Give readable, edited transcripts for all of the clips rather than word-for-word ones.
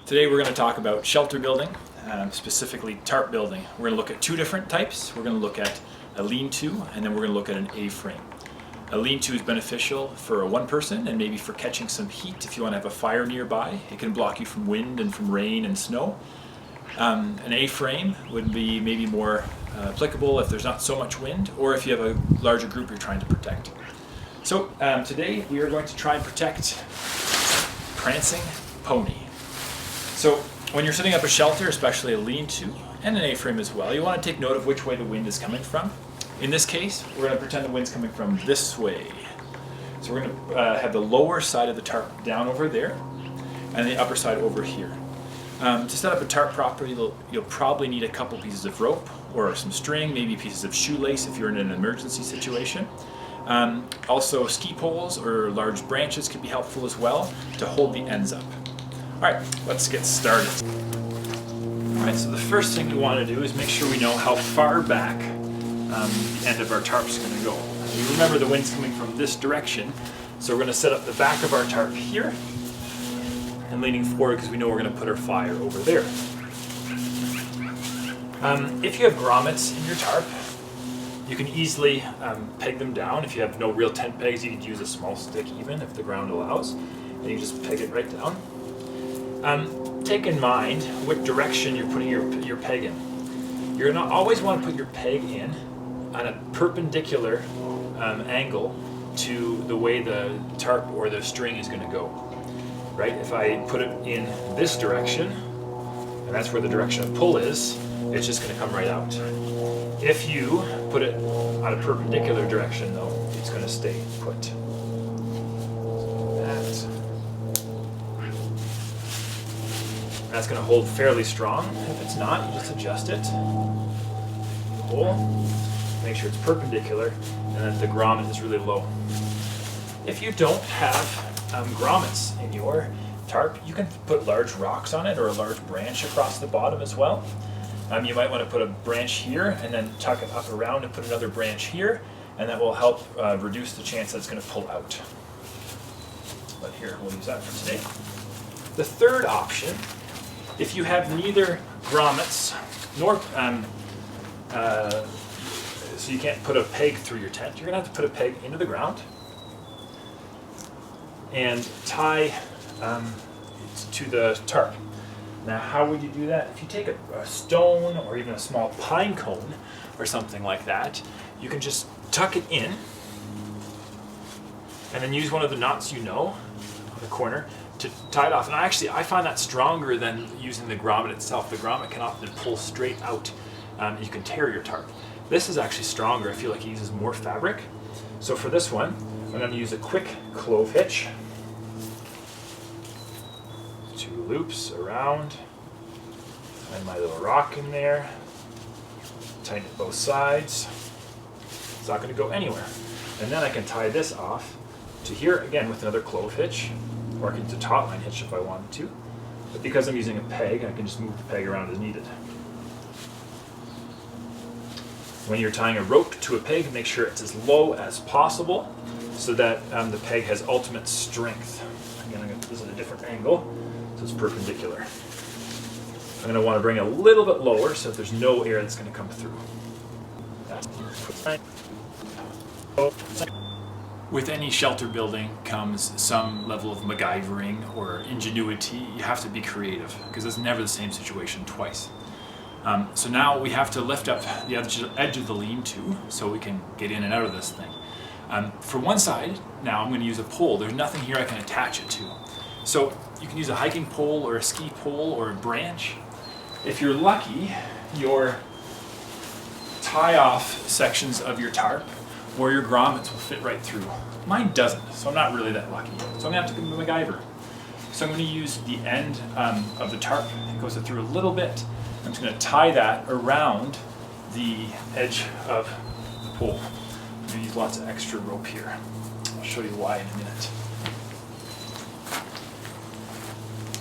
Today we're going to talk about shelter building, specifically tarp building. We're going to look at two different types. We're going to look at a lean-to, and then we're going to look at an A-frame. A lean-to is beneficial for one person and maybe for catching some heat if you want to have a fire nearby. It can block you from wind and from rain and snow. An A-frame would be maybe more applicable if there's not so much wind, or if you have a larger group you're trying to protect. So today we are going to try and protect prancing pony. So when you're setting up a shelter, especially a lean-to and an A-frame as well, you want to take note of which way the wind is coming from. In this case, we're going to pretend the wind's coming from this way. So we're going to have the lower side of the tarp down over there and the upper side over here. To set up a tarp properly, you'll probably need a couple pieces of rope or some string, maybe pieces of shoelace if you're in an emergency situation. Also ski poles or large branches could be helpful as well to hold the ends up. Alright, let's get started. Alright, so the first thing we want to do is make sure we know how far back the end of our tarp is going to go. You remember the wind's coming from this direction, so we're going to set up the back of our tarp here and leaning forward because we know we're going to put our fire over there. If you have grommets in your tarp, you can easily peg them down. If you have no real tent pegs, you could use a small stick even if the ground allows, and you just peg it right down. Take in mind what direction you're putting your peg in. You're going to always want to put your peg in on a perpendicular angle to the way the tarp or the string is going to go. Right? If I put it in this direction, and that's where the direction of pull is, it's just going to come right out. If you put it on a perpendicular direction though, it's going to stay put. So that's going to hold fairly strong. If it's not, you just adjust it. Pull, make sure it's perpendicular, and then the grommet is really low. If you don't have grommets in your tarp, you can put large rocks on it or a large branch across the bottom as well. You might want to put a branch here and then tuck it up around and put another branch here, and that will help reduce the chance that it's going to pull out. But here, we'll use that for today. The third option, if you have neither grommets nor so you can't put a peg through your tent, you're going to have to put a peg into the ground and tie to the tarp. Now, how would you do that? If you take a stone or even a small pine cone or something like that, you can just tuck it in and then use one of the knots you know on the corner to tie it off. And I find that stronger than using the grommet itself. The grommet can often pull straight out. You can tear your tarp. This is actually stronger. I feel like it uses more fabric. So for this one, I'm going to use a quick clove hitch. 2 loops around. And my little rock in there. Tighten it both sides. It's not going to go anywhere. And then I can tie this off to here again with another clove hitch, or I can do taut line hitch if I wanted to. But because I'm using a peg, I can just move the peg around as needed. When you're tying a rope to a peg, make sure it's as low as possible so that the peg has ultimate strength. Again, this is a different angle, so it's perpendicular. I'm going to want to bring it a little bit lower so that there's no air that's going to come through. With any shelter building comes some level of MacGyvering or ingenuity. You have to be creative because it's never the same situation twice. So now we have to lift up the edge of the lean-to so we can get in and out of this thing. For one side, now I'm going to use a pole. There's nothing here I can attach it to. So you can use a hiking pole or a ski pole or a branch. If you're lucky, your tie-off sections of your tarp or your grommets will fit right through. Mine doesn't, so I'm not really that lucky. So I'm going to have to go to MacGyver. So I'm going to use the end of the tarp. It goes through a little bit. I'm just going to tie that around the edge of the pole. I'm going to use lots of extra rope here. I'll show you why in a minute.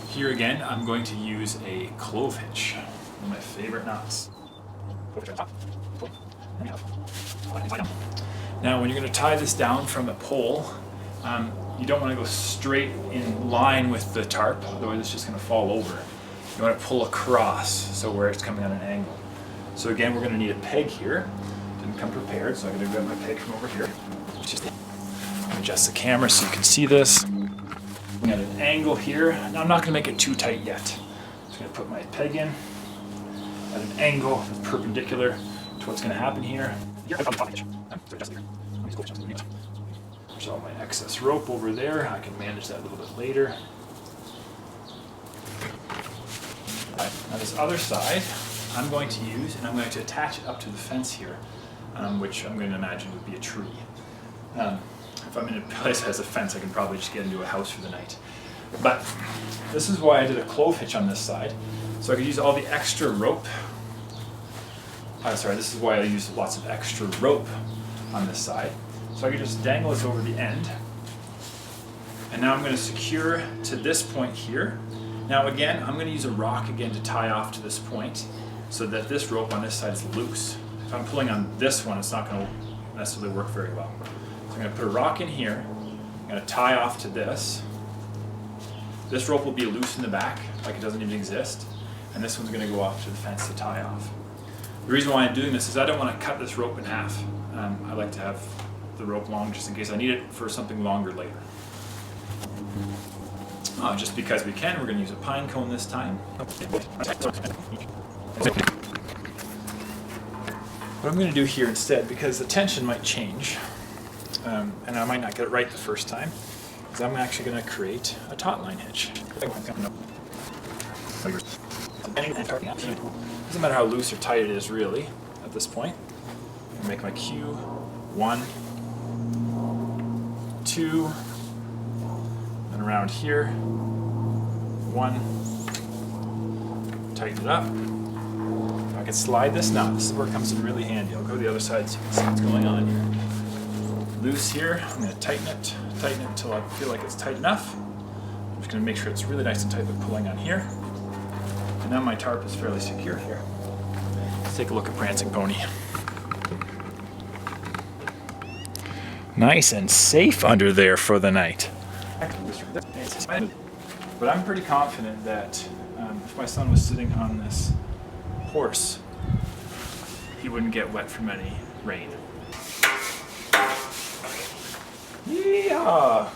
Here again, I'm going to use a clove hitch, one of my favorite knots. Now, when you're going to tie this down from a pole, you don't want to go straight in line with the tarp, otherwise it's just going to fall over. You want to pull across, so where it's coming on an angle. So again, we're going to need a peg here. Didn't come prepared, so I'm going to grab my peg from over here. Just adjust the camera so you can see this. I'm at an angle here. Now I'm not going to make it too tight yet. I'm just going to put my peg in at an angle that's perpendicular to what's going to happen here. There's all my excess rope over there. I can manage that a little bit later. Now this other side, I'm going to use, and I'm going to attach it up to the fence here, which I'm going to imagine would be a tree. If I'm in a place that has a fence, I can probably just get into a house for the night. But this is why I did a clove hitch on this side, so I could use all the extra rope. This is why I use lots of extra rope on this side. So I could just dangle this over the end. And now I'm going to secure to this point here. Now again, I'm going to use a rock again to tie off to this point so that this rope on this side is loose. If I'm pulling on this one, it's not going to necessarily work very well. So I'm going to put a rock in here. I'm going to tie off to this. This rope will be loose in the back, like it doesn't even exist. And this one's going to go off to the fence to tie off. The reason why I'm doing this is I don't want to cut this rope in half. I like to have the rope long just in case I need it for something longer later. Just because we can, we're going to use a pine cone this time. What I'm going to do here instead, because the tension might change, and I might not get it right the first time, is I'm actually going to create a taut line hitch. Doesn't matter how loose or tight it is really at this point. I'm going to make my cue 1, 2, and around here 1, tighten it up. I can slide this now. This is where it comes in really handy. I'll go to the other side so you can see what's going on here. Loose here. I'm going to tighten it until I feel like it's tight enough. I'm just going to make sure it's really nice and tight by pulling on here. And now my tarp is fairly secure here. Let's take a look at Prancing Pony. Nice and safe under there for the night. But I'm pretty confident that if my son was sitting on this horse, he wouldn't get wet from any rain. Yeehaw!